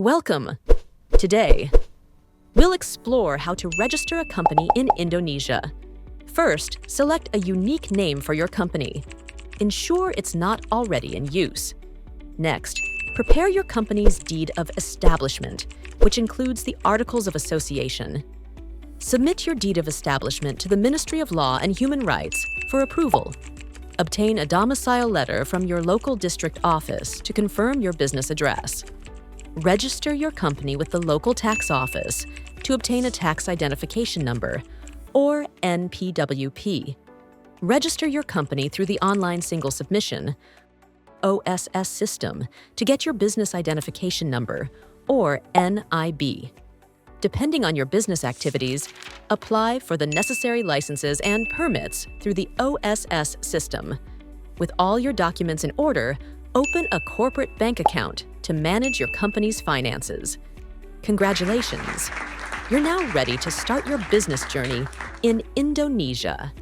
Welcome! Today, we'll explore how to register a company in Indonesia. First, select a unique name for your company. Ensure it's not already in use. Next, prepare your company's deed of establishment, which includes the Articles of Association. Submit your deed of establishment to the Ministry of Law and Human Rights for approval. Obtain a domicile letter from your local district office to confirm your business address. Register your company with the local tax office to obtain a tax identification number, or NPWP. Register your company through the Online Single Submission (OSS) system to get your business identification number, or NIB. Depending on your business activities, apply for the necessary licenses and permits through the OSS system. With all your documents in order, open a corporate bank account to manage your company's finances. Congratulations! You're now ready to start your business journey in Indonesia.